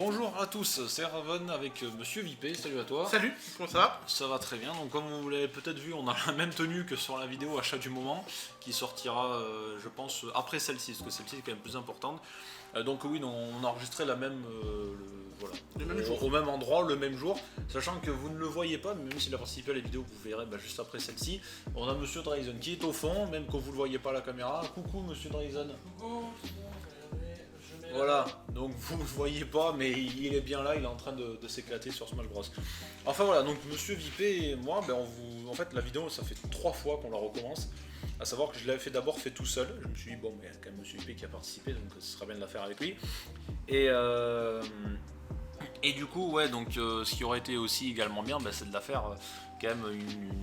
Bonjour à tous, c'est Raven avec Monsieur Vipé, salut à toi. Salut, comment ça va? Ça va très bien, donc comme vous l'avez peut-être vu, on a la même tenue que sur la vidéo Achat du moment, qui sortira je pense après celle-ci, parce que celle-ci est quand même plus importante. Donc oui, on a enregistré la même, Le même jour. au même endroit, le même jour, sachant que vous ne le voyez pas, mais même s'il a participé à la vidéo, vous verrez juste après celle-ci. On a Monsieur Drazen qui est au fond, même quand vous ne le voyez pas à la caméra. Coucou Monsieur Drazen. Coucou. Voilà, donc vous ne le voyez pas, mais il est bien là, il est en train de s'éclater sur Smash Bros. Enfin voilà, donc Monsieur Vipé et moi, en fait la vidéo ça fait 3 fois qu'on la recommence. À savoir que je l'avais d'abord fait tout seul. Je me suis dit bon, mais il y a quand même Monsieur Vipé qui a participé, donc ce serait bien de la faire avec lui. Et du coup, ouais, donc ce qui aurait été aussi également bien, c'est de la faire quand même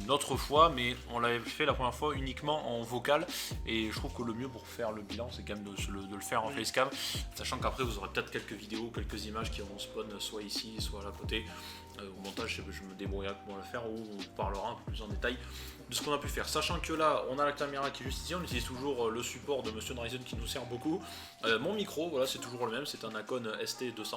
une autre fois, mais on l'avait fait la première fois uniquement en vocal, et je trouve que le mieux pour faire le bilan, c'est quand même de le faire en facecam, sachant qu'après vous aurez peut-être quelques vidéos, quelques images qui vont spawn soit ici, soit à côté. Au montage, je me débrouillerai comment le faire, ou on parlera un peu plus en détail de ce qu'on a pu faire. Sachant que là, on a la caméra qui est juste ici, on utilise toujours le support de Monsieur Drazen qui nous sert beaucoup. Mon micro, voilà, c'est toujours le même, c'est un Acon ST200.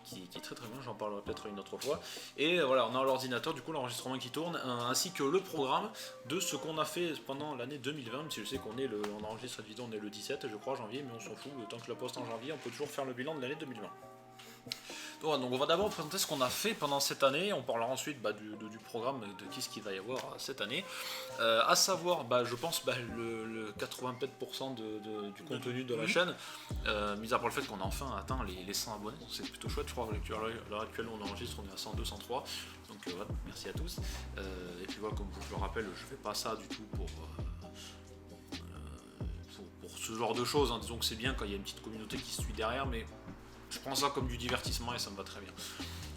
Qui est très très bien, j'en parlerai peut-être une autre fois. Et voilà, on a l'ordinateur, du coup l'enregistrement qui tourne, ainsi que le programme de ce qu'on a fait pendant l'année 2020, même si je sais on enregistre cette vidéo, on est le 17 je crois janvier, mais on s'en fout, le temps que je la poste en janvier, on peut toujours faire le bilan de l'année 2020. Donc on va d'abord présenter ce qu'on a fait pendant cette année, on parlera ensuite du programme, de ce qu'il va y avoir cette année. À savoir, je pense, le 87% du contenu de la chaîne, mis à part le fait qu'on a enfin atteint les 100 abonnés, donc c'est plutôt chouette, je crois qu'à l'heure actuelle on enregistre, on est à 102, 103, donc voilà, merci à tous. Et puis voilà, comme je le rappelle, je fais pas ça du tout pour ce genre de choses, hein. Disons que c'est bien quand il y a une petite communauté qui suit derrière, mais je prends ça comme du divertissement et ça me va très bien.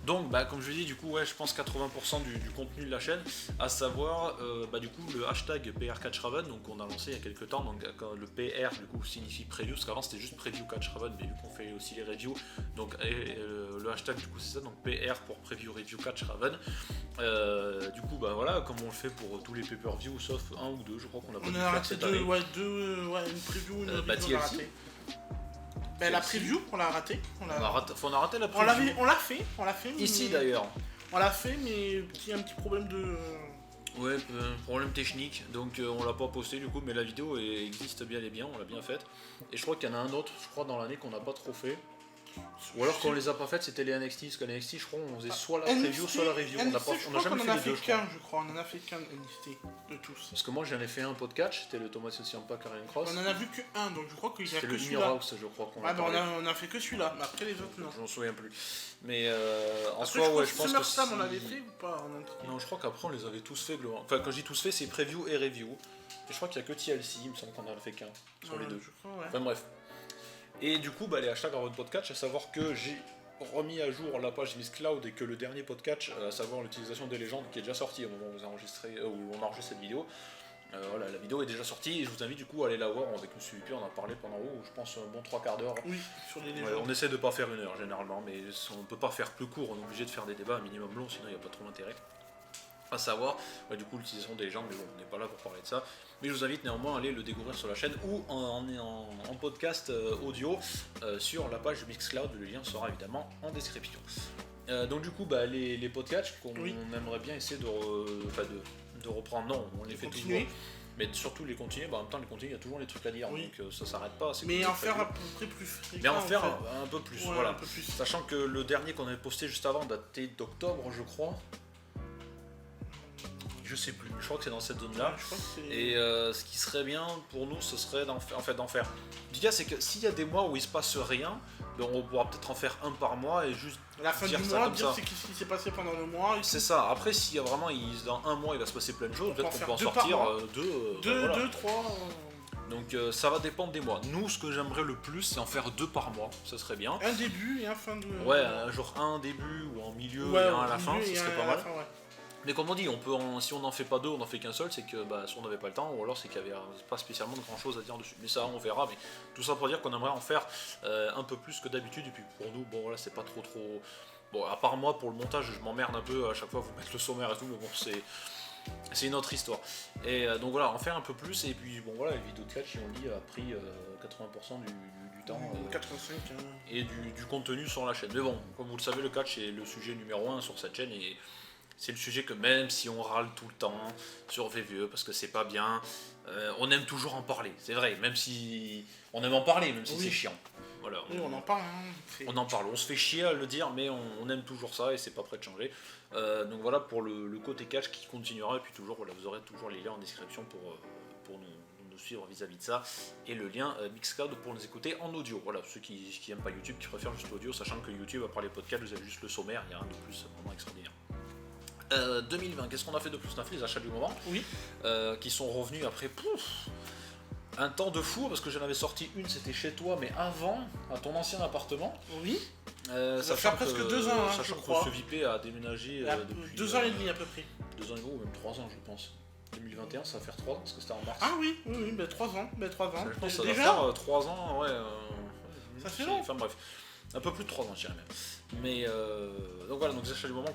Donc comme je l'ai dit, du coup je pense 80% du contenu de la chaîne, à savoir du coup le hashtag PR4Raven, donc on a lancé il y a quelques temps, donc le PR du coup signifie preview, parce qu'avant c'était juste preview 4Raven, mais vu qu'on fait aussi les reviews, donc le hashtag du coup c'est ça, donc PR pour preview review 4Raven. Du coup voilà, comme on le fait pour tous les pay-per-view, sauf un ou deux, je crois qu'on a pas dû faire cette année. Une preview, une review, on l'a raté. La preview, on l'a raté. On a raté la preview. On l'a fait. Ici d'ailleurs. On l'a fait, mais il y a un petit problème de... Ouais, problème technique, donc on l'a pas posté du coup, mais la vidéo existe bien et bien, on l'a bien faite. Et je crois qu'il y en a un autre, je crois dans l'année qu'on n'a pas trop fait. Ou alors quand on les a pas faites, c'était les NXT, parce que les NXT, je crois, on faisait soit la preview, soit la review. On n'a jamais fait les deux, je crois. On en a fait qu'un NXT de tous. Parce que moi j'en ai fait un podcast, c'était le Thomas Ciampa Karrion Cross. On en a vu que un, donc je crois qu'il y a que celui-là. C'était le House, je crois qu'on on a fait que celui-là, mais après les autres non. Je m'en souviens plus. Mais en après, soi, je pense que SummerSlam, on l'avait fait ou pas en entier? Non, je crois qu'après on les avait tous fait. Enfin, quand je dis tous fait, c'est preview et review. Et je crois qu'il y a que TLC, il me semble qu'on en a fait qu'un sur les deux. Enfin bref. Et du coup, les hashtags en votre podcast, à savoir que j'ai remis à jour la page Mixcloud et que le dernier podcast, à savoir l'utilisation des légendes, qui est déjà sorti au moment où on enregistre cette vidéo. Voilà, la vidéo est déjà sortie et je vous invite du coup à aller la voir avec M. Vipé, on en a parlé pendant je pense un bon 3/4 d'heure. Oui, sur les légendes. On essaie de pas faire 1 heure généralement, mais on peut pas faire plus court, on est obligé de faire des débats un minimum long, sinon il n'y a pas trop d'intérêt. À savoir, du coup l'utilisation des légendes, mais bon, on n'est pas là pour parler de ça. Mais je vous invite néanmoins à aller le découvrir sur la chaîne ou en podcast audio sur la page Mixcloud, le lien sera évidemment en description. Donc du coup les podcasts qu'on aimerait bien essayer de reprendre, non, on les fait toujours, mais surtout les continuer, en même temps les continuer, il y a toujours les trucs à dire, donc ça s'arrête pas. Mais en faire à peu près plus. Mais en faire un peu plus, voilà. Un peu plus. Sachant que le dernier qu'on avait posté juste avant datait d'octobre, je crois. Je sais plus, je crois que c'est dans cette zone là. Et ce qui serait bien pour nous, ce serait d'en faire. L'idée c'est que s'il y a des mois où il se passe rien, on pourra peut-être en faire un par mois et juste la fin du mois, dire ce qui s'est passé pendant le mois. C'est ça, après s'il y a vraiment, dans un mois il va se passer plein de choses, peut-être qu'on peut en sortir deux, trois. Donc ça va dépendre des mois. Nous, ce que j'aimerais le plus, c'est en faire 2 par mois, ça serait bien. Un début et un fin de... Ouais, genre un début ou en milieu et un à la fin, ça serait pas mal. Mais comme on dit, si on n'en fait pas 2, on n'en fait qu'un seul, c'est que si on n'avait pas le temps, ou alors c'est qu'il n'y avait pas spécialement de grand chose à dire dessus. Mais ça, on verra. Mais tout ça pour dire qu'on aimerait en faire un peu plus que d'habitude. Et puis pour nous, c'est pas trop. Bon, à part moi, pour le montage, je m'emmerde un peu à chaque fois, vous mettre le sommaire et tout, mais bon, c'est une autre histoire. Et donc voilà, en faire un peu plus, et puis bon voilà, les vidéos de catch, on dit, a pris 80% du temps 85 et du contenu sur la chaîne. Mais bon, comme vous le savez, le catch est le sujet numéro 1 sur cette chaîne, et c'est le sujet que même si on râle tout le temps sur VVE parce que c'est pas bien, on aime toujours en parler, c'est vrai, même si on aime en parler, même si c'est chiant. Voilà, oui, on en parle. Hein. On en parle, on se fait chier à le dire, mais on aime toujours ça et c'est pas prêt de changer. Donc voilà pour le côté catch qui continuera, et puis toujours, voilà, vous aurez toujours les liens en description pour nous suivre vis-à-vis de ça, et le lien Mixcloud pour nous écouter en audio. Voilà, ceux qui aiment pas YouTube, qui préfèrent juste l'audio, sachant que YouTube, à part les podcasts, vous avez juste le sommaire, il n'y a rien de plus vraiment extraordinaire. 2020, qu'est-ce qu'on a fait de plus? On a fait les achats du moment, qui sont revenus après un temps de fou, parce que j'en avais sorti une, c'était chez toi, mais avant, à ton ancien appartement. Oui. Ça fait presque 2 ans, sachant que ce VIP a déménagé depuis 2 ans et demi à peu près. 2 ans et demi ou même 3 ans, je pense. 2021, ça va faire 3 ans, parce que c'était en mars. Ah oui, 3 ans. Je pense que ça va faire 3 ans, ouais. Ça fait long. Enfin bref, un peu plus de 3 ans, je dirais même. Mais donc voilà, donc les achats du moment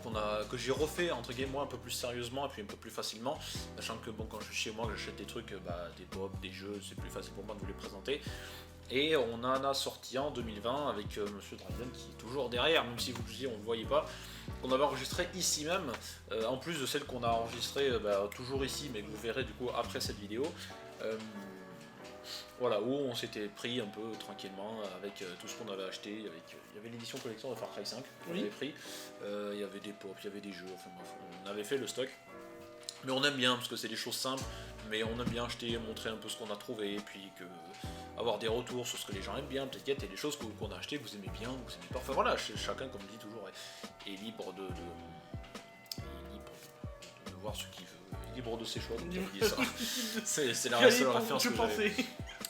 que j'ai refait entre guillemets un peu plus sérieusement et puis un peu plus facilement, sachant que bon, quand je suis chez moi, j'achète des trucs, des pop, des jeux, c'est plus facile pour moi de vous les présenter. Et on en a sorti en 2020 avec Monsieur Draven qui est toujours derrière, même si vous le disiez, on ne le voyait pas, qu'on avait enregistré ici même, en plus de celle qu'on a enregistrée toujours ici, mais que vous verrez du coup après cette vidéo. Voilà, où on s'était pris un peu tranquillement avec tout ce qu'on avait acheté. Il y avait l'édition collection de Far Cry 5 qu'on avait pris, il y avait des pop, il y avait des jeux, enfin bref, on avait fait le stock. Mais on aime bien, parce que c'est des choses simples, mais on aime bien acheter, montrer un peu ce qu'on a trouvé, et puis avoir des retours sur ce que les gens aiment bien. Peut-être qu'il y a des choses qu'on a achetées que vous aimez bien, ou vous aimez pas. Enfin voilà, chacun, comme je dis toujours, est libre de voir ce qu'il veut, libre de ses choix, donc on dit ça. C'est la seule référence que j'avais.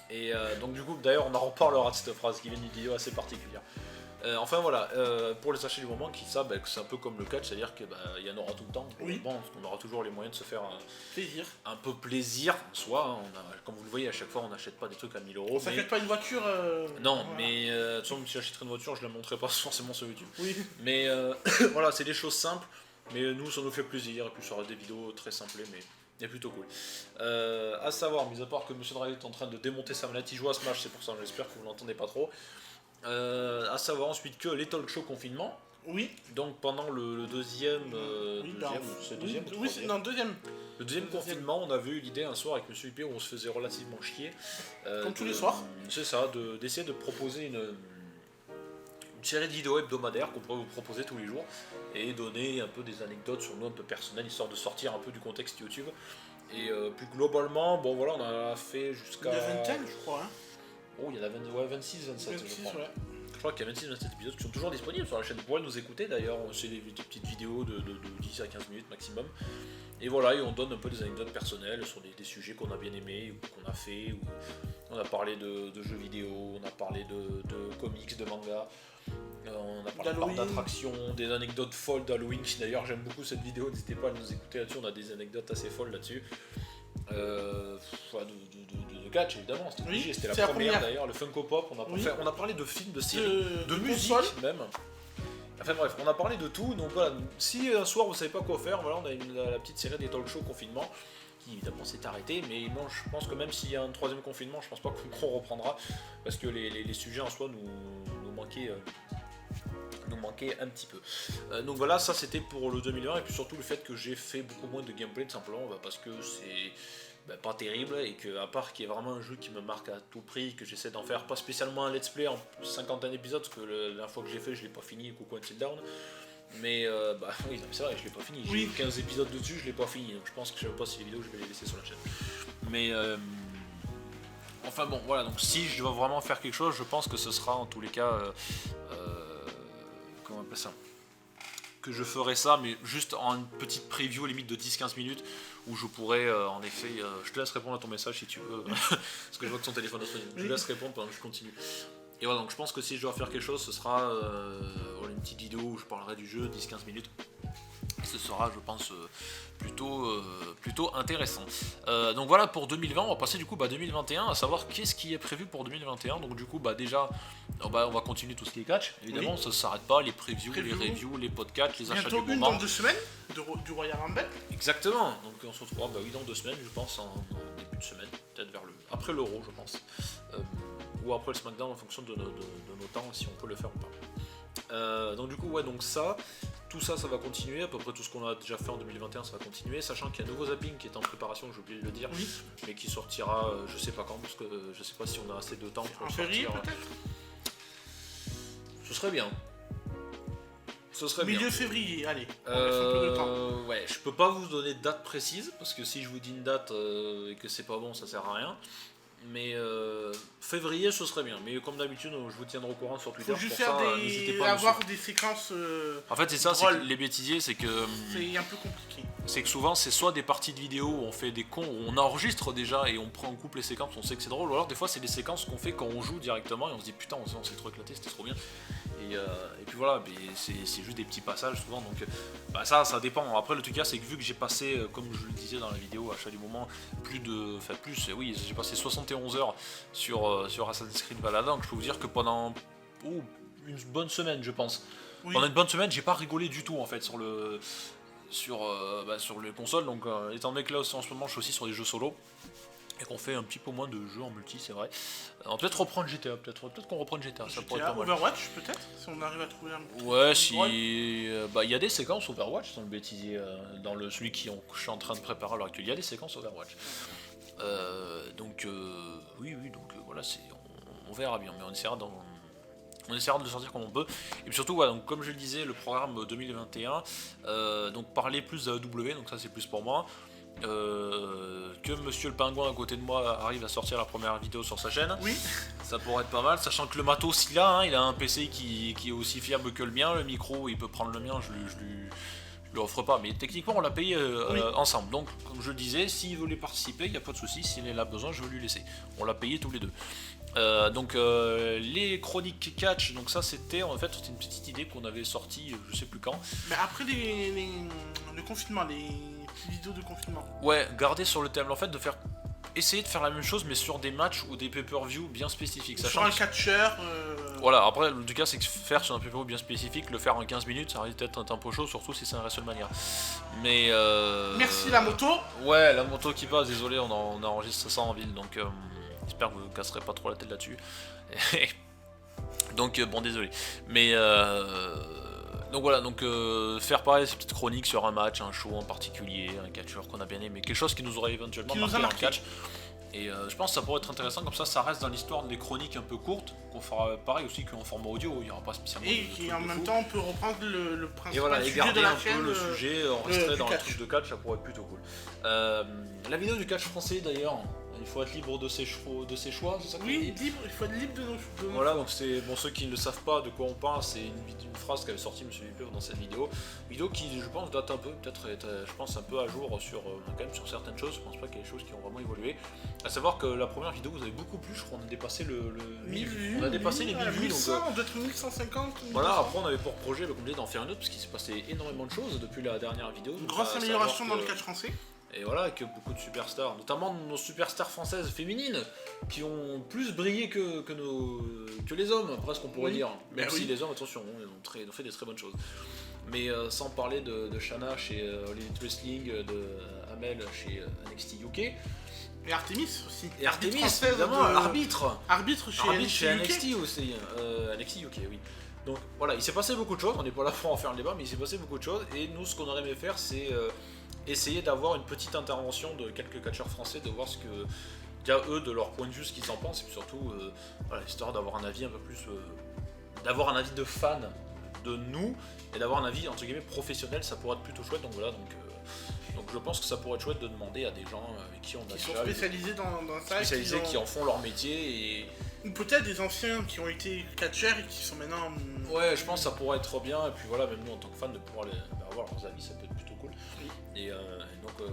Et donc du coup, d'ailleurs, on en reparlera de cette phrase qui vient d'une vidéo assez particulière. Enfin voilà, pour les achats du moment qui savent que c'est un peu comme le catch, c'est-à-dire qu'il y en aura tout le temps. Bon, on aura toujours les moyens de se faire un peu plaisir en soi. Comme vous le voyez, à chaque fois on n'achète pas des trucs à 1000 €. On s'achète pas une voiture. Non, voilà. Mais de toute façon, si j'achèterais une voiture, je la montrerai pas forcément sur YouTube. Oui. Mais voilà, c'est des choses simples, mais nous ça nous fait plaisir, et puis ça aura des vidéos très simplées, mais c'est plutôt cool. À savoir, mis à part que Monsieur Dragon est en train de démonter sa manette, il joue à Smash, c'est pour ça, j'espère que vous l'entendez pas trop. À savoir ensuite que les talk show confinement. Oui. Donc pendant le deuxième. Deuxième. Le deuxième confinement, on avait eu l'idée un soir avec Monsieur IP où on se faisait relativement chier. Comme tous les soirs. C'est ça, d'essayer de proposer une série de vidéos hebdomadaires qu'on pourrait vous proposer tous les jours et donner un peu des anecdotes sur nous un peu personnelles, histoire de sortir un peu du contexte YouTube. Et plus globalement, bon voilà, on a fait jusqu'à. Il y a 20 je crois. Hein. Oh, il y en a 26, 27, 26, je crois. Ouais. Je crois qu'il y a 26, 27 épisodes qui sont toujours disponibles sur la chaîne. Vous pourrez nous écouter d'ailleurs, c'est des petites vidéos de 10 à 15 minutes maximum. Et voilà, et on donne un peu des anecdotes personnelles sur des sujets qu'on a bien aimés, ou qu'on a fait, ou on a parlé de jeux vidéo, on a parlé de comics, de mangas, on a parlé de parcs d'attractions, des anecdotes folles d'Halloween. D'ailleurs, j'aime beaucoup cette vidéo, n'hésitez pas à nous écouter là-dessus, on a des anecdotes assez folles là-dessus. De catch évidemment, c'était obligé, c'était la première d'ailleurs, le Funko Pop, on a parlé de films, de séries, de musique même. Enfin bref, on a parlé de tout, donc voilà, si un soir vous savez pas quoi faire, voilà, on a la petite série des talk show confinement, qui évidemment s'est arrêtée, mais bon, je pense que même s'il y a un troisième confinement, je pense pas qu'on reprendra, parce que les sujets en soi nous manquaient un petit peu. Donc voilà, ça c'était pour le 2020, et puis surtout le fait que j'ai fait beaucoup moins de gameplay tout simplement, parce que c'est pas terrible, et que à part qu'il y ait vraiment un jeu qui me marque à tout prix, que j'essaie d'en faire pas spécialement un let's play en 50 épisodes, parce que la dernière fois que j'ai fait je l'ai pas fini, Coucou Until Dawn, mais oui c'est vrai, je l'ai pas fini, j'ai eu 15 épisodes dessus, je l'ai pas fini, donc je pense que je sais pas si les vidéos je vais les laisser sur la chaîne, mais enfin bon voilà, donc si je dois vraiment faire quelque chose, je pense que ce sera en tous les cas comment on appelle ça, que je ferai ça, mais juste en une petite preview limite de 10-15 minutes, où je pourrais en effet, je te laisse répondre à ton message si tu veux, parce que je vois que ton téléphone est disponible, je te laisse répondre pendant que je continue. Et voilà, donc je pense que si je dois faire quelque chose, ce sera une petite vidéo où je parlerai du jeu, 10-15 minutes, ce sera, je pense, plutôt intéressant. Donc voilà pour 2020, on va passer du coup 2021, à savoir qu'est-ce qui est prévu pour 2021. Donc du coup déjà, on va continuer tout ce qui est catch, évidemment, ça ne s'arrête pas, les previews, les reviews, les podcasts, les achats du moment. Bientôt une dans 2 semaines du Royal Rumble. Exactement, donc on se retrouvera dans 2 semaines, je pense, en début de semaine, peut-être après l'Euro, je pense. Ou après le SmackDown en fonction de nos temps, si on peut le faire ou pas. Donc du coup, donc tout ça va continuer, à peu près tout ce qu'on a déjà fait en 2021, ça va continuer, sachant qu'il y a un nouveau zapping qui est en préparation, j'ai oublié de le dire, mais qui sortira, je sais pas quand, parce que je sais pas si on a assez de temps pour le sortir. En février peut-être. Ce serait bien. Milieu février, allez. Ouais, je peux pas vous donner de date précise, parce que si je vous dis une date et que c'est pas bon, ça sert à rien. Mais février, ce serait bien. Mais comme d'habitude, je vous tiendrai au courant sur Twitter. Faut juste avoir des séquences. En fait, c'est ça, c'est que les bêtisiers, c'est que. C'est un peu compliqué. C'est que souvent, c'est soit des parties de vidéos où on fait des cons, où on enregistre déjà et on prend en couple les séquences, on sait que c'est drôle. Ou alors, des fois, c'est des séquences qu'on fait quand on joue directement et on se dit putain, on s'est trop éclaté, c'était trop bien. Et puis voilà, c'est juste des petits passages souvent, donc ça dépend. Après le truc c'est que vu que j'ai passé, comme je le disais dans la vidéo, achat du moment, j'ai passé 71 heures sur Assassin's Creed Valhalla, donc je peux vous dire que pendant une bonne semaine, je pense. Pendant une bonne semaine, j'ai pas rigolé du tout en fait sur les consoles, donc étant donné que là en ce moment je suis aussi sur des jeux solo, et qu'on fait un petit peu moins de jeux en multi, c'est vrai. On peut-être reprendre GTA, peut-être qu'on reprend GTA, ça pourrait être pas mal. Overwatch peut-être, si on arrive à trouver un petit. Ouais, si. Il y a des séquences Overwatch dans le bêtisier, dans celui que je suis en train de préparer à l'heure actuelle, il y a des séquences Overwatch. Donc voilà, on verra bien, mais on essaiera de le sortir comme on peut. Et puis surtout, donc, comme je le disais, le programme 2021, donc parler plus d'AEW, donc ça c'est plus pour moi. Que Monsieur le Pingouin à côté de moi arrive à sortir la première vidéo sur sa chaîne, ça pourrait être pas mal, sachant que le matos il a un PC qui est aussi fiable que le mien, le micro il peut prendre le mien, je lui offre pas, mais techniquement on l'a payé ensemble, donc comme je le disais, s'il voulait participer, il n'y a pas de souci, s'il en a besoin je vais lui laisser, on l'a payé tous les deux. Donc les chroniques catch, donc ça c'était une petite idée qu'on avait sortie je sais plus quand. Mais après le confinement, les vidéos de confinement. Ouais, garder sur le thème, en fait essayer de faire la même chose mais sur des matchs ou des pay-per-view bien spécifiques. Sur un catcheur. Voilà, après le cas c'est que faire sur un pay-per-view bien spécifique, le faire en 15 minutes, ça risque d'être un tempo chaud, surtout si c'est un WrestleMania. Mais merci la moto. Ouais, la moto qui passe, désolé, on enregistre ça en ville, donc j'espère que vous ne casserez pas trop la tête là-dessus. Donc bon, désolé. Mais donc voilà, faire pareil ces petites chroniques sur un match, un show en particulier, un catcheur qu'on a bien aimé, quelque chose qui nous aurait éventuellement marqué dans le catch. Et je pense que ça pourrait être intéressant, comme ça reste dans l'histoire des chroniques un peu courtes, qu'on fera pareil aussi qu'en format audio, il n'y aura pas spécialement. Et qui en même temps on peut reprendre le principal et voilà, sujet garder de la un chaîne. Peu le sujet, on resterait dans le truc de catch, ça pourrait être plutôt cool. La vidéo du catch français d'ailleurs, il faut être libre de ses choix, c'est ça? Oui, il faut être libre de nos choix. Voilà, donc c'est ceux qui ne savent pas de quoi on parle, c'est une phrase qu'avait sorti Monsieur Dupleur dans cette vidéo. Vidéo qui, je pense, date un peu, peut-être, je pense, un peu à jour quand même sur certaines choses. Je pense pas qu'il y ait des choses qui ont vraiment évolué. À savoir que la première vidéo, vous avez beaucoup plus, je crois, on a dépassé les 1000 vues. On a dépassé les 1000 vues. 1100, on doit être 1150. Voilà, après on avait pour projet comme d'en faire une autre, parce qu'il s'est passé énormément de choses depuis la dernière vidéo. Une grosse amélioration dans le catch français. Et voilà, avec beaucoup de superstars, notamment nos superstars françaises féminines, qui ont plus brillé que les hommes, presque on pourrait dire. Même si les hommes, attention, ils ont fait des très bonnes choses. Mais sans parler de Shana chez Elite Wrestling, de Amel chez NXT UK. Et Artemis aussi. Et Artemis, évidemment, arbitre chez NXT aussi. NXT UK, oui. Donc voilà, il s'est passé beaucoup de choses, on n'est pas là pour en faire le débat, mais il s'est passé beaucoup de choses. Et nous, ce qu'on aurait aimé faire, c'est essayer d'avoir une petite intervention de quelques catcheurs français, de voir ce que eux, de leur point de vue, ce qu'ils en pensent, et puis surtout, histoire d'avoir un avis un peu plus, d'avoir un avis de fan de nous, et d'avoir un avis entre guillemets professionnel, ça pourrait être plutôt chouette. Donc voilà, donc je pense que ça pourrait être chouette de demander à des gens avec qui on a qui sont spécialisés dans ça, qui en font leur métier et ou peut-être des anciens qui ont été catcheurs et qui sont maintenant. Ouais, je pense que ça pourrait être bien, et puis voilà, même nous en tant que fans de pouvoir avoir leurs avis, ça peut être plutôt cool. Et donc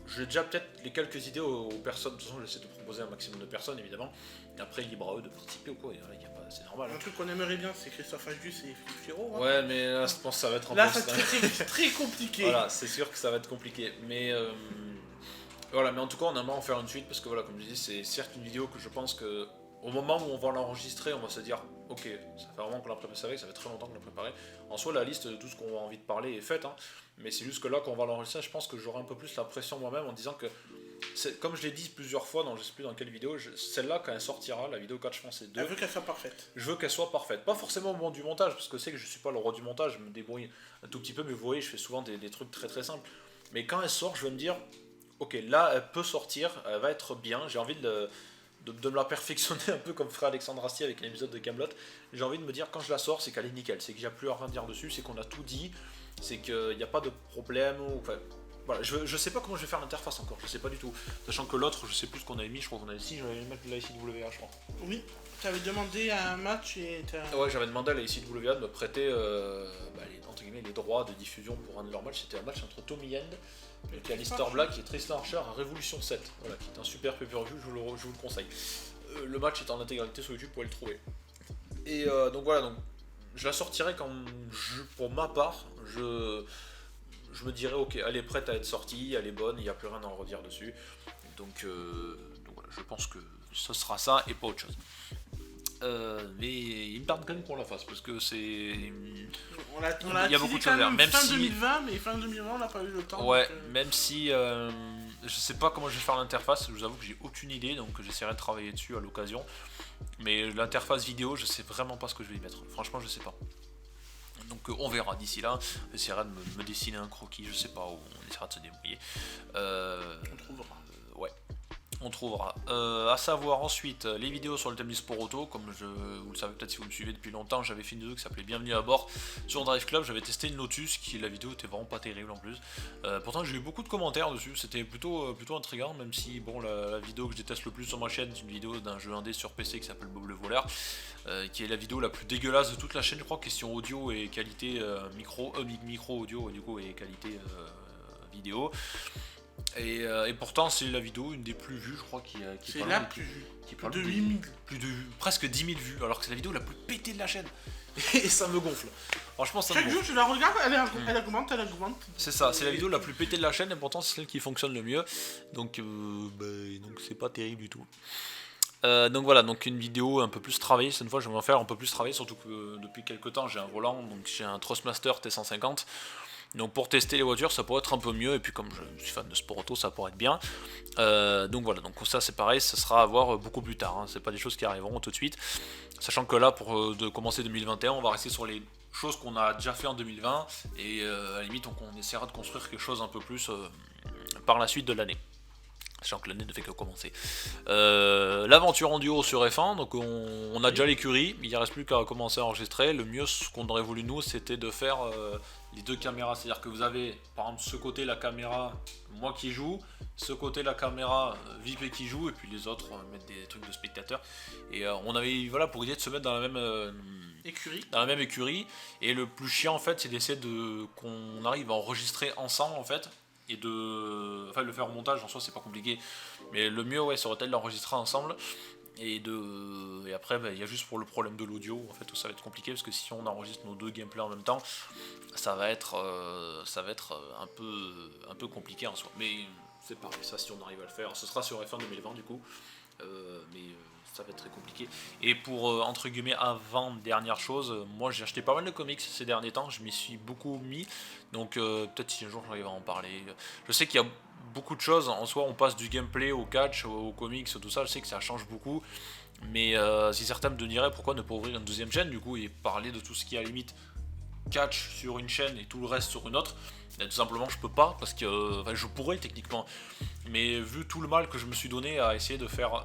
j'ai déjà peut-être les quelques idées aux personnes, de toute façon j'essaie de proposer un maximum de personnes évidemment, et après libre à eux de participer ou quoi, c'est normal. Un truc qu'on aimerait bien, c'est Christophe Ajus et Philippe Firo. Ouais, mais là, je pense que ça va être un peu... Là, c'est très compliqué. Voilà, c'est sûr que ça va être compliqué. Mais voilà, mais en tout cas, on aimerait en faire une suite parce que voilà, comme je dis, c'est certes une vidéo que je pense que au moment où on va l'enregistrer, on va se dire ok, ça fait vraiment qu'on l'a préparé, ça fait très longtemps qu'on l'a préparé. En soi, la liste de tout ce qu'on a envie de parler est faite, hein, mais c'est juste que là, quand on va l'enregistrer, je pense que j'aurai un peu plus la pression moi-même en disant que, comme je l'ai dit plusieurs fois, dans je sais plus dans quelle vidéo, celle-là, quand elle sortira, la vidéo Catch Français 2, je veux qu'elle soit parfaite. Je veux qu'elle soit parfaite. Pas forcément au moment du montage, parce que c'est que je suis pas le roi du montage, je me débrouille un tout petit peu, mais vous voyez, je fais souvent des trucs très très simples. Mais quand elle sort, je vais me dire, ok, là, elle peut sortir, elle va être bien, j'ai envie de me la perfectionner un peu comme ferait Alexandre Astier avec un épisode de Kaamelott. J'ai envie de me dire, quand je la sors, c'est qu'elle est nickel, c'est qu'il n'y a plus à rien dire dessus, c'est qu'on a tout dit, c'est qu'il n'y a pas de problème, enfin... Voilà, je sais pas comment je vais faire l'interface encore, je sais pas du tout. Sachant que l'autre, je sais plus ce qu'on avait mis, je crois qu'on avait si, j'avais mettre la ICWA, je crois. Oui, tu avais demandé à un match et ouais, j'avais demandé à la ICWA de me prêter entre guillemets, les droits de diffusion pour un de leurs matchs. C'était un match entre Tommy End, qui est Alistair Black, et Tristan Archer à Révolution 7, voilà, qui est un super pay-per-view, je vous le conseille. Le match est en intégralité sur YouTube, vous pouvez le trouver. Et donc voilà, donc, je la sortirai quand, pour ma part, je me dirais ok, elle est prête à être sortie, elle est bonne, il n'y a plus rien à en redire dessus. Donc voilà, je pense que ce sera ça et pas autre chose. Mais il me tarde quand même qu'on la fasse parce que c'est. Il y a beaucoup de choses à faire. Même fin 2020, mais fin 2020 on n'a pas eu le temps. Ouais, même si je sais pas comment je vais faire l'interface, je vous avoue que j'ai aucune idée, donc j'essaierai de travailler dessus à l'occasion. Mais l'interface vidéo, je sais vraiment pas ce que je vais y mettre. Franchement, je sais pas. Donc on verra d'ici là, j'essaierai de me dessiner un croquis, je sais pas où, on essaiera de se débrouiller. On trouvera. Ouais, on trouvera. À savoir ensuite les vidéos sur le thème du sport auto, comme vous le savez peut-être si vous me suivez depuis longtemps, j'avais fait une vidéo qui s'appelait Bienvenue à bord sur Drive Club, j'avais testé une Lotus, la vidéo était vraiment pas terrible en plus. Pourtant j'ai eu beaucoup de commentaires dessus, c'était plutôt intriguant, même si bon la vidéo que je déteste le plus sur ma chaîne, c'est une vidéo d'un jeu indé sur PC qui s'appelle Bob le Voleur. Qui est la vidéo la plus dégueulasse de toute la chaîne, je crois, question audio et qualité micro audio du coup, et qualité vidéo. Et pourtant c'est la vidéo une des plus vues, je crois, qui c'est la plus vue, plus de 8000, presque 10 000 vues, alors que c'est la vidéo la plus pétée de la chaîne. Et ça me gonfle. Franchement, ça chaque me gonfle. jour je la regarde, elle augmente. C'est ça, c'est la vidéo la plus pétée de la chaîne et pourtant c'est celle qui fonctionne le mieux. Donc c'est pas terrible du tout. Donc voilà, donc une vidéo un peu plus travaillée, cette fois je vais en faire un peu plus travaillée, surtout que depuis quelques temps j'ai un volant, donc j'ai un Thrustmaster T150, donc pour tester les voitures ça pourrait être un peu mieux, et puis comme je suis fan de sport auto ça pourrait être bien, donc voilà, donc ça c'est pareil, ça sera à voir beaucoup plus tard, hein. C'est pas des choses qui arriveront tout de suite, sachant que là pour de commencer 2021 on va rester sur les choses qu'on a déjà fait en 2020, et à la limite on essaiera de construire quelque chose un peu plus par la suite de l'année. Sachant que l'année ne fait que commencer. L'aventure en duo sur F1, donc on a déjà l'écurie, il ne reste plus qu'à commencer à enregistrer. Le mieux, ce qu'on aurait voulu nous, c'était de faire les deux caméras, c'est-à-dire que vous avez par exemple ce côté la caméra, moi qui joue, ce côté la caméra, VIP qui joue, et puis les autres mettre des trucs de spectateurs. Et on avait pour idée de se mettre dans la même écurie. Et le plus chiant en fait, c'est d'essayer qu'on arrive à enregistrer ensemble en fait. Et le faire au montage en soi c'est pas compliqué, mais le mieux serait-il d'enregistrer ensemble, et après il y a juste pour le problème de l'audio en fait où ça va être compliqué, parce que si on enregistre nos deux gameplays en même temps ça va être un peu compliqué en soi, mais c'est pareil, ça si on arrive à le faire, ce sera sur F1 2020 du coup, mais ça va être très compliqué. Et pour entre guillemets avant-dernière chose, moi j'ai acheté pas mal de comics ces derniers temps, je m'y suis beaucoup mis, donc peut-être si un jour j'arrive à en parler. Je sais qu'il y a beaucoup de choses, en soi on passe du gameplay au catch, au comics, tout ça, je sais que ça change beaucoup, mais si certains me diraient pourquoi ne pas ouvrir une deuxième chaîne du coup et parler de tout ce qui est à la limite catch sur une chaîne et tout le reste sur une autre, tout simplement je peux pas, parce que je pourrais techniquement, mais vu tout le mal que je me suis donné à essayer de faire,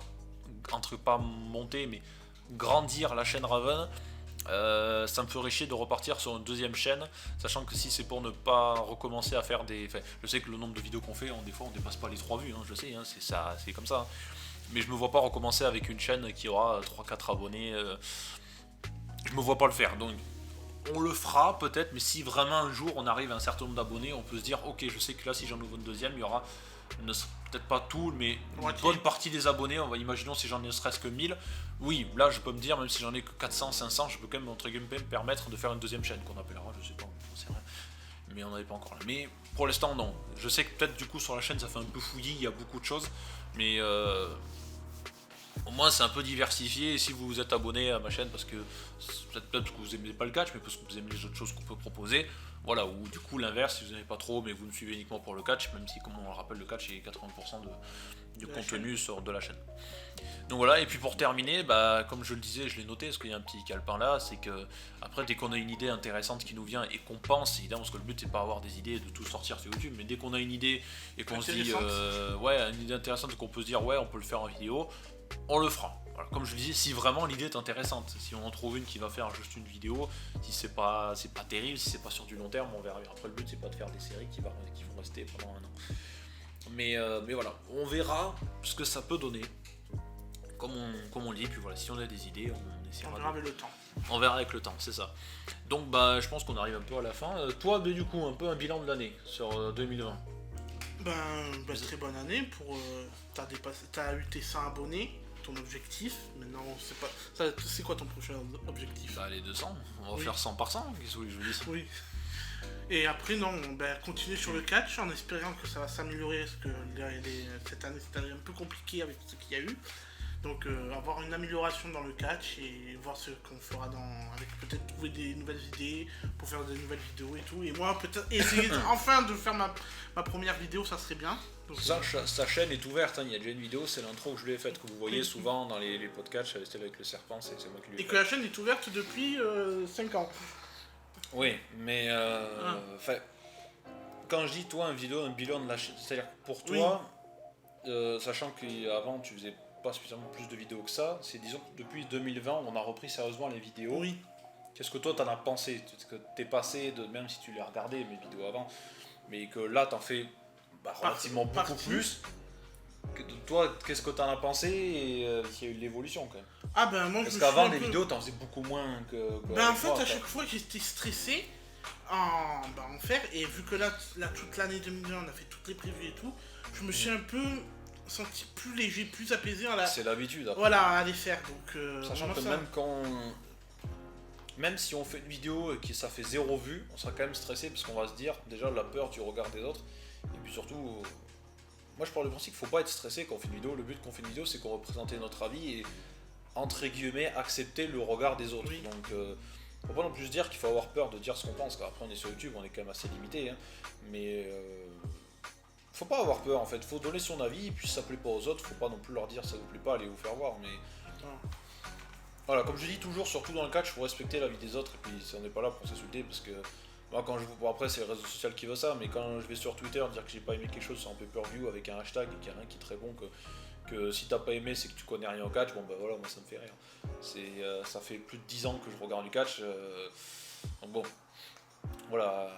entre pas monter mais grandir la chaîne Raven, ça me ferait chier de repartir sur une deuxième chaîne, sachant que si c'est pour ne pas recommencer à faire je sais que le nombre de vidéos qu'on fait, des fois on dépasse pas les 3 vues, je sais, c'est comme ça, mais je me vois pas recommencer avec une chaîne qui aura 3-4 abonnés, je me vois pas le faire, donc on le fera peut-être, mais si vraiment un jour on arrive à un certain nombre d'abonnés, on peut se dire ok, je sais que là si j'en ouvre une deuxième, il y aura peut-être pas tout, mais une Moitié. bonne partie des abonnés, imaginons si j'en ai ne serait-ce que 1000, oui, là je peux me dire, même si j'en ai que 400, 500, je peux quand même entre guillemets me permettre de faire une deuxième chaîne qu'on appellera, je sais pas, j'en sais rien, mais on n'en est pas encore là. Mais pour l'instant non, je sais que peut-être du coup sur la chaîne ça fait un peu fouillis, il y a beaucoup de choses, mais au moins c'est un peu diversifié. Et si vous vous êtes abonné à ma chaîne parce que peut-être que vous aimez pas le catch, mais parce que vous aimez les autres choses qu'on peut proposer, voilà, ou du coup l'inverse, si vous n'aimez pas trop mais vous me suivez uniquement pour le catch, même si comme on le rappelle le catch est 80% du contenu sur de la chaîne. Donc voilà, et puis pour terminer, comme je le disais, je l'ai noté parce qu'il y a un petit calepin là, c'est que après dès qu'on a une idée intéressante qui nous vient et qu'on pense, évidemment parce que le but c'est pas avoir des idées et de tout sortir sur YouTube, mais dès qu'on a une idée et qu'on se dit une idée intéressante et qu'on peut se dire on peut le faire en vidéo, on le fera. Voilà, comme je le disais, si vraiment l'idée est intéressante, si on en trouve une qui va faire juste une vidéo, si c'est pas terrible, si c'est pas sur du long terme, on verra. Après le but c'est pas de faire des séries qui vont rester pendant un an. Mais voilà, on verra ce que ça peut donner. Comme on dit, puis voilà, si on a des idées, on essaiera. On verra avec le temps. On verra avec le temps, c'est ça. Donc je pense qu'on arrive un peu à la fin. Toi, du coup, un peu un bilan de l'année sur 2020. Très bonne année pour. T'as eu tes 100 abonnés, ton objectif. Maintenant, c'est quoi ton prochain objectif? Les 200. On va faire 100 par 100. Qu'est-ce que je vous dis? Oui. Et après, continuer sur le catch en espérant que ça va s'améliorer parce que cette année c'était un peu compliqué avec ce qu'il y a eu. Donc avoir une amélioration dans le catch et voir ce qu'on fera avec peut-être trouver des nouvelles idées pour faire des nouvelles vidéos et tout. Et moi peut-être essayer enfin de faire ma première vidéo, ça serait bien. Donc, sa chaîne est ouverte, il y a déjà une vidéo, c'est l'intro que je lui ai faite, que vous voyez souvent dans les podcasts, celle avec le serpent, c'est moi qui lui ai fait. Et que la chaîne est ouverte depuis 5 ans. Oui, mais quand je dis toi un bilan de la chaîne, c'est-à-dire pour toi, sachant qu'avant tu faisais pas suffisamment plus de vidéos que ça, c'est disons que depuis 2020 on a repris sérieusement les vidéos. Oui. Qu'est-ce que toi t'en as pensé? Est-ce que t'es passé de, même si tu les regardais mes vidéos avant, mais que là t'en fais relativement beaucoup plus. Toi, qu'est-ce que t'en as pensé et s'il y a eu de l'évolution quand même? Moi parce qu'avant les vidéos t'en faisais beaucoup moins que en fait à chaque fois j'étais stressé en faire, et vu que là toute l'année 2020 on a fait toutes les prévues et tout, je me suis un peu senti plus léger, plus apaisé. C'est l'habitude après. Voilà, à les faire. Donc, sachant que même si on fait une vidéo et que ça fait 0 vues, on sera quand même stressé parce qu'on va se dire déjà la peur du regard des autres. Et puis surtout, moi je parle du principe qu'il faut pas être stressé quand on fait une vidéo. Le but qu'on fait une vidéo c'est qu'on représente notre avis et entre guillemets accepter le regard des autres. Oui. Donc faut pas non plus se dire qu'il faut avoir peur de dire ce qu'on pense, car après on est sur YouTube, on est quand même assez limité, mais faut pas avoir peur en fait, faut donner son avis, et puis si ça plaît pas aux autres, faut pas non plus leur dire ça vous plaît pas, allez vous faire voir, mais voilà, comme je dis toujours, surtout dans le catch, faut respecter la vie des autres, et puis si on n'est pas là pour s'insulter, parce que moi quand après c'est le réseau social qui veut ça, mais quand je vais sur Twitter dire que j'ai pas aimé quelque chose sur un pay-per-view avec un hashtag et qu'il y a rien qui est très bon, que si t'as pas aimé c'est que tu connais rien au catch, voilà, moi ça me fait rire. Ça fait plus de 10 ans que je regarde du catch, donc bon, voilà,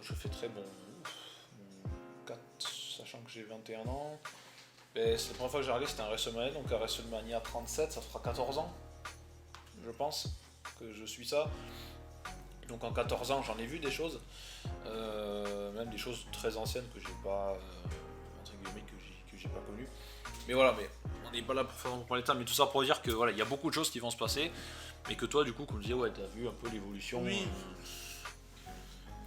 je fais très bon. Sachant que j'ai 21 ans, c'est la première fois que j'ai regardé, c'était un WrestleMania, donc à WrestleMania 37, ça fera 14 ans, je pense, que je suis ça. Donc en 14 ans, j'en ai vu des choses, même des choses très anciennes que j'ai pas, entre guillemets, que j'ai pas connues. Mais voilà, mais on n'est pas là pour parler de ça, mais tout ça pour dire que voilà, il y a beaucoup de choses qui vont se passer, mais que toi, du coup, comme je disais, t'as vu un peu l'évolution. Oui.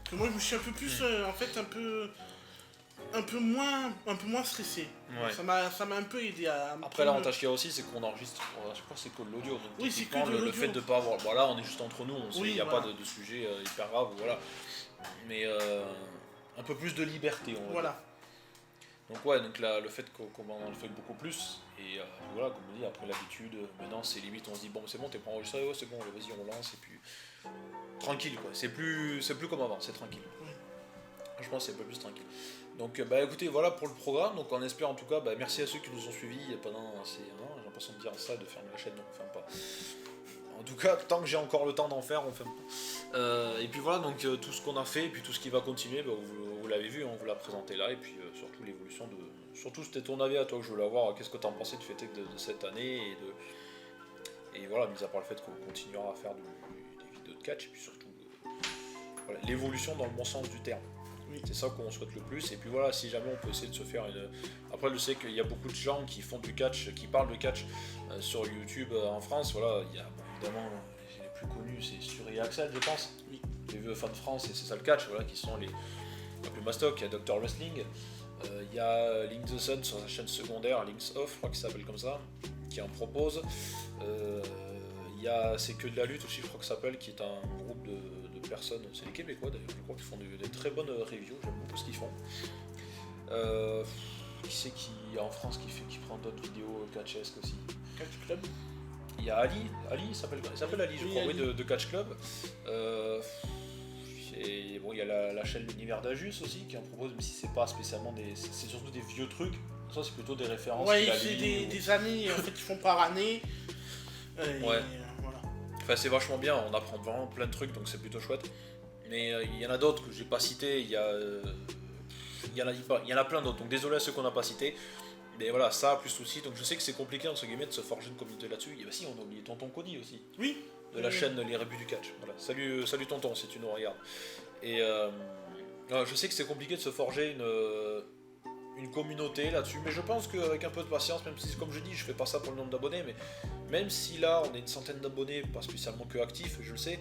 Que moi, je me suis un peu plus, en fait, un peu moins stressé. Ouais. Ça m'a un peu aidé à... Après l'avantage qu'il y a aussi c'est qu'on enregistre, je crois que c'est que de l'audio, donc oui, c'est que de le fait de pas avoir, voilà, on est juste entre nous, il n'y a pas de sujet hyper grave, voilà, mais un peu plus de liberté, on va dire. Donc là, le fait qu'on en le fait beaucoup plus, et voilà, comme on dit, après l'habitude, maintenant c'est limite, on se dit bon c'est bon, t'es pas enregistré, c'est bon, vas-y on lance, et puis tranquille quoi, c'est plus comme avant, c'est tranquille. Je pense que c'est un peu plus tranquille. Donc écoutez, voilà pour le programme. Donc on espère en tout cas, merci à ceux qui nous ont suivis pendant ces 1 an. J'ai l'impression de dire ça, de fermer la chaîne, donc on ferme pas. En tout cas, tant que j'ai encore le temps d'en faire, on ferme pas. Et puis voilà, donc tout ce qu'on a fait, et puis tout ce qui va continuer, vous l'avez vu, on vous l'a présenté là, et puis surtout l'évolution de... Surtout c'était ton avis à toi que je voulais avoir, qu'est-ce que tu en pensais de fêter de cette année, et voilà, mis à part le fait qu'on continuera à faire des vidéos de catch, et puis surtout voilà, l'évolution dans le bon sens du terme. C'est ça qu'on souhaite le plus. Et puis voilà, si jamais on peut essayer de se faire une... Après, je sais qu'il y a beaucoup de gens qui font du catch, qui parlent de catch sur YouTube en France. Voilà, il y a évidemment les plus connus, c'est Suri et Axel, je pense. Les vieux fans de France, et c'est ça le catch, voilà, qui sont les plus mastoc. Il y a Dr Wrestling. Il y a Link the Sun sur sa chaîne secondaire, Links Off, je crois qu'il s'appelle comme ça, qui en propose. Il y a C'est que de la lutte aussi, je crois que ça s'appelle, qui est un groupe de personnes, c'est les Québécois d'ailleurs, je crois qu'ils font des très bonnes reviews, j'aime beaucoup ce qu'ils font. Qui c'est qui en France qui prend d'autres vidéos catchesques aussi? Catch Club. Il y a Ali, il s'appelle Ali, je crois, oui, de Catch Club. Et bon, il y a la chaîne L'Univers d'Ajus aussi qui en propose, même si c'est pas spécialement c'est surtout des vieux trucs. Ça, c'est plutôt des références. Ouais, c'est des années, en fait, ils font par année. Ouais. Voilà. Enfin, c'est vachement bien, on apprend vraiment plein de trucs, donc c'est plutôt chouette. Mais il y en a d'autres que j'ai pas cités, il y en a plein d'autres, donc désolé à ceux qu'on n'a pas cités. Mais voilà, ça, plus aussi, donc je sais que c'est compliqué, entre guillemets, de se forger une communauté là-dessus. Et bah si, on a oublié Tonton Cody aussi. Oui. De la chaîne Les Rébus du Catch. Voilà. Salut Tonton, si tu nous regardes. Et je sais que c'est compliqué de se forger une communauté là-dessus, mais je pense qu'avec un peu de patience, même si, comme je dis, je fais pas ça pour le nombre d'abonnés, mais même si là, on est une centaine d'abonnés, pas spécialement que actifs, je le sais,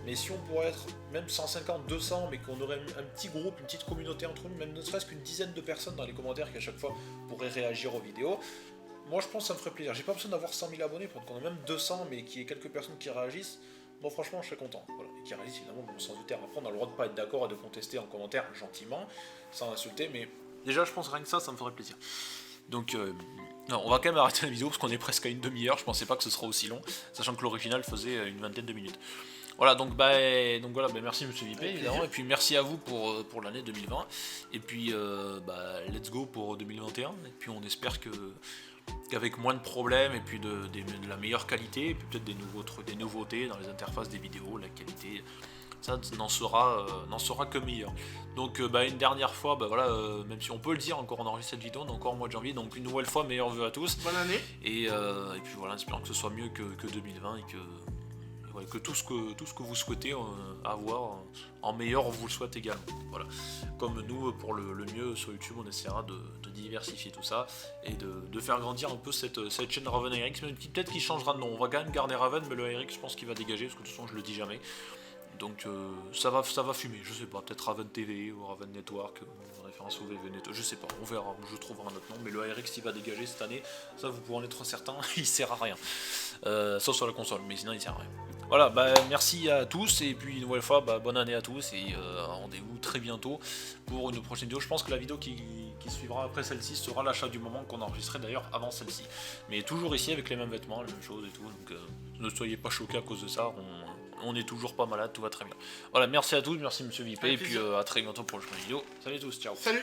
mais si on pourrait être même 150, 200, mais qu'on aurait un petit groupe, une petite communauté entre nous, même ne serait-ce qu'une dizaine de personnes dans les commentaires qui à chaque fois pourraient réagir aux vidéos, moi je pense que ça me ferait plaisir. J'ai pas besoin d'avoir 100 000 abonnés, pour qu'on ait même 200, mais qu'il y ait quelques personnes qui réagissent. Bon, franchement, je serais content. Voilà. Et qui réalisent évidemment dans le sens du terme. Après, on a le droit de pas être d'accord et de contester en commentaire gentiment, sans insulter, mais déjà, je pense rien que ça me ferait plaisir. Donc, non, on va quand même arrêter la vidéo parce qu'on est presque à une demi-heure. Je pensais pas que ce sera aussi long, sachant que l'original faisait une vingtaine de minutes. Voilà, donc voilà, merci Monsieur Vipé, évidemment, et puis merci à vous pour l'année 2020, et puis let's go pour 2021, et puis on espère qu'avec moins de problèmes, et puis de la meilleure qualité, et puis peut-être des nouveautés dans les interfaces des vidéos, la qualité, ça n'en sera que meilleur. Donc une dernière fois, même si on peut le dire, encore on enregistre cette vidéo, on est encore au mois de janvier, donc une nouvelle fois, meilleurs vœux à tous. Bonne année. Et puis voilà, en espérant que ce soit mieux que 2020, et que tout ce que vous souhaitez avoir en meilleur, on vous le souhaite également. Voilà. Comme nous, pour le mieux sur YouTube, on essaiera de diversifier tout ça et de faire grandir un peu cette chaîne Raven ARX, même peut-être qu'il changera de nom. On va quand même garder Raven, mais le ARX, je pense qu'il va dégager, parce que de toute façon, je le dis jamais. Donc ça va fumer, je sais pas, peut-être Raven TV ou Raven Network, référence au VV Network, je sais pas, on verra, je trouverai un autre nom, mais le ARX il va dégager cette année, ça vous pouvez en être certain, il sert à rien, sauf sur la console, mais sinon il sert à rien. Voilà, merci à tous, et puis une nouvelle fois, bonne année à tous, et rendez-vous très bientôt pour une prochaine vidéo. Je pense que la vidéo qui suivra après celle-ci sera l'achat du moment qu'on enregistrait d'ailleurs avant celle-ci, mais toujours ici avec les mêmes vêtements, les mêmes choses et tout, donc ne soyez pas choqués à cause de ça, on est toujours pas malade, tout va très bien. Voilà, merci à tous, merci Monsieur Vipé, et puis à très bientôt pour une prochaine vidéo. Salut à tous, ciao. Salut.